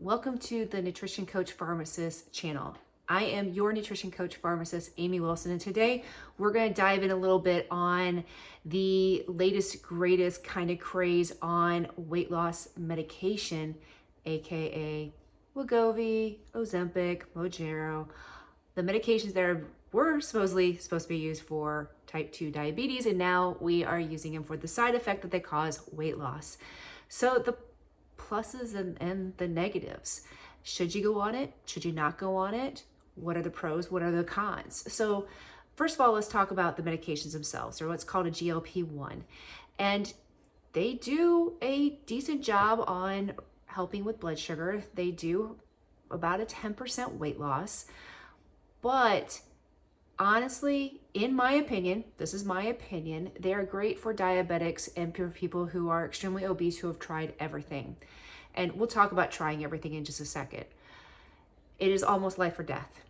Welcome to the Nutrition Coach Pharmacist channel. I am your Nutrition Coach Pharmacist, Amy Wilson, and today we're going to dive in a little bit on the latest, greatest kind of craze on weight loss medication, aka Wegovy, Ozempic, Mounjaro, the medications that were supposedly supposed to be used for type 2 diabetes, and now we are using them for the side effect that they cause weight loss. So the pluses and the negatives. Should you go on it? Should you not go on it? What are the pros? What are the cons? So first of all, let's talk about the medications themselves, or what's called a GLP-1. And they do a decent job on helping with blood sugar. They do about a 10% weight loss. But honestly, in my opinion, this is my opinion, they are great for diabetics and for people who are extremely obese who have tried everything. And we'll talk about trying everything in just a second. It is almost life or death.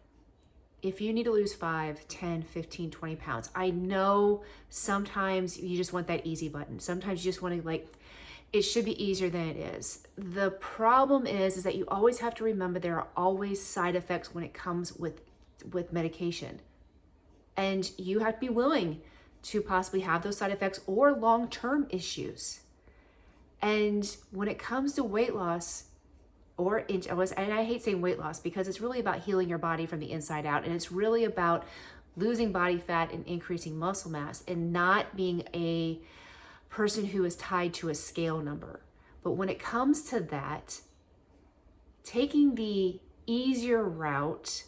If you need to lose 5, 10, 15, 20 pounds, I know sometimes you just want that easy button. Sometimes you just want to it should be easier than it is. The problem is that you always have to remember there are always side effects when it comes with medication. And you have to be willing to possibly have those side effects or long-term issues. And when it comes to weight loss, and I hate saying weight loss because it's really about healing your body from the inside out. And it's really about losing body fat and increasing muscle mass and not being a person who is tied to a scale number. But when it comes to that, taking the easier route,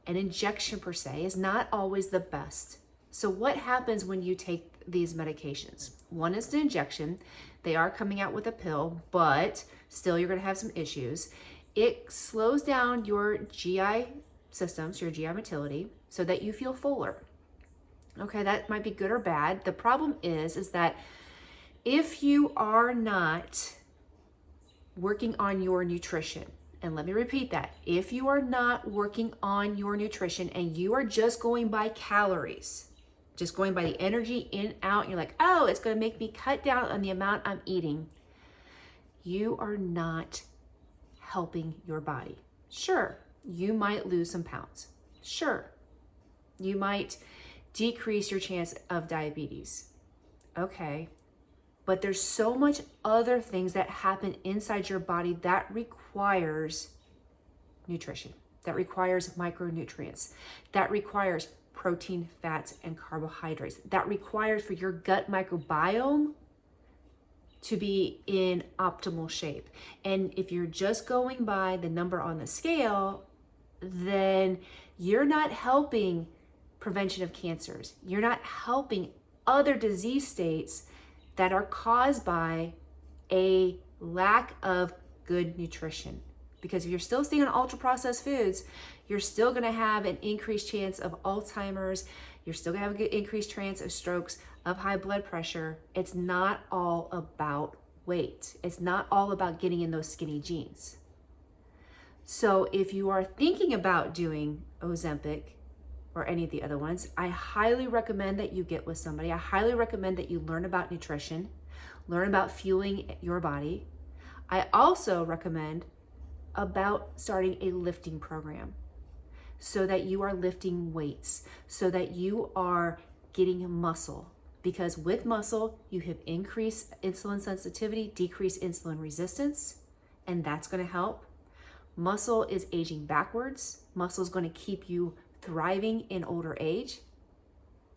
an injection per se, is not always the best. So what happens when you take these medications? One is the injection. They are coming out with a pill, but still you're going to have some issues. It slows down your GI systems, your GI motility, so that you feel fuller. Okay, that might be good or bad. The problem is that if you are not working on your nutrition, and let me repeat that, if you are not working on your nutrition and you are just going by calories, just going by the energy in, out, and you're like, oh, it's going to make me cut down on the amount I'm eating, you are not helping your body. Sure, you might lose some pounds. Sure, you might decrease your chance of diabetes. Okay, but there's so much other things that happen inside your body that requires nutrition, that requires micronutrients, that requires protein, fats, and carbohydrates, that requires for your gut microbiome to be in optimal shape. And if you're just going by the number on the scale, then you're not helping prevention of cancers. You're not helping other disease states that are caused by a lack of good nutrition. Because if you're still staying on ultra-processed foods, you're still gonna have an increased chance of Alzheimer's, you're still gonna have an increased chance of strokes, of high blood pressure. It's not all about weight. It's not all about getting in those skinny jeans. So if you are thinking about doing Ozempic or any of the other ones, I highly recommend that you get with somebody. I highly recommend that you learn about nutrition, learn about fueling your body. I also recommend about starting a lifting program so that you are lifting weights, so that you are getting muscle. Because with muscle, you have increased insulin sensitivity, decreased insulin resistance, and that's going to help. Muscle is aging backwards. Muscle is going to keep you thriving in older age.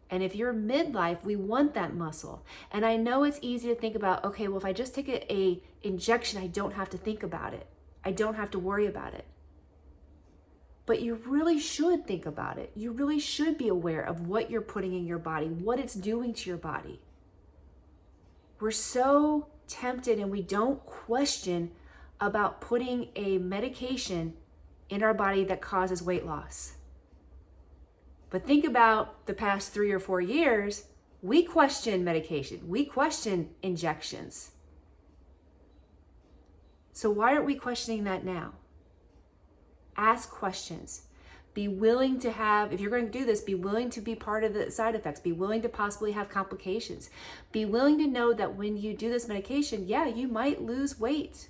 And if you're midlife, we want that muscle. And I know it's easy to think about, okay, well, if I just take a injection, I don't have to think about it. I don't have to worry about it. But you really should think about it. You really should be aware of what you're putting in your body, what it's doing to your body. We're so tempted and we don't question about putting a medication in our body that causes weight loss. But think about the past 3 or 4 years, we question medication, we question injections. So why aren't we questioning that now? Ask questions. Be willing to have, if you're going to do this, be willing to be part of the side effects. Be willing to possibly have complications. Be willing to know that when you do this medication, yeah, you might lose weight.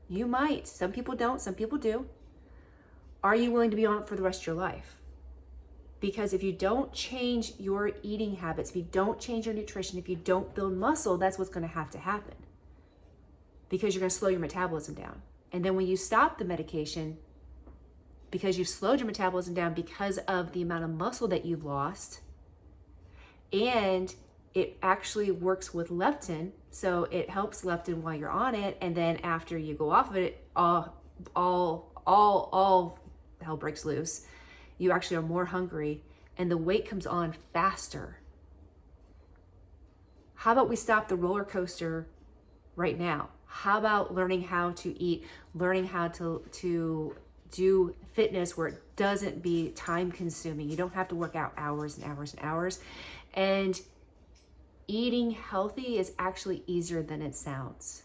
You might. Some people don't, some people do. Are you willing to be on it for the rest of your life? Because if you don't change your eating habits, if you don't change your nutrition, if you don't build muscle, that's what's going to happen. Because you're going to slow your metabolism down. And then when you stop the medication, because you've slowed your metabolism down because of the amount of muscle that you've lost, and it actually works with leptin, so it helps leptin while you're on it, and then after you go off of it, all hell breaks loose. You actually are more hungry, and the weight comes on faster. How about we stop the roller coaster right now? How about learning how to eat, learning how to do fitness where it doesn't be time consuming. You don't have to work out hours and hours and hours. And eating healthy is actually easier than it sounds.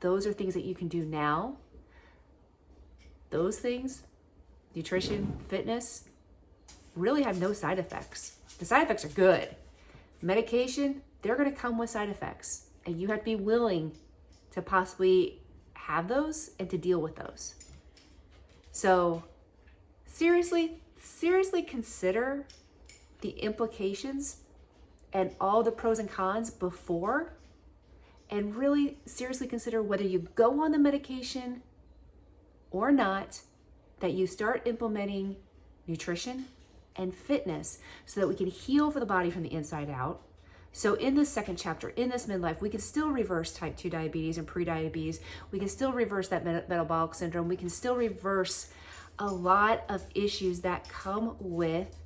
Those are things that you can do now. Those things, nutrition, fitness, really have no side effects. The side effects are good. Medication, they're going to come with side effects. And you have to be willing to possibly have those and to deal with those. So seriously consider the implications and all the pros and cons before, and really seriously consider whether you go on the medication or not, that you start implementing nutrition and fitness so that we can heal for the body from the inside out. So in this second chapter, in this midlife, we can still reverse type 2 diabetes and prediabetes. We can still reverse that metabolic syndrome. We can still reverse a lot of issues that come with,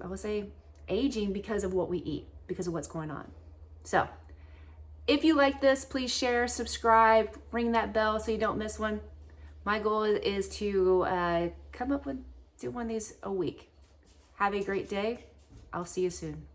I would say, aging because of what we eat, because of what's going on. So if you like this, please share, subscribe, ring that bell so you don't miss one. My goal is to do one of these a week. Have a great day. I'll see you soon.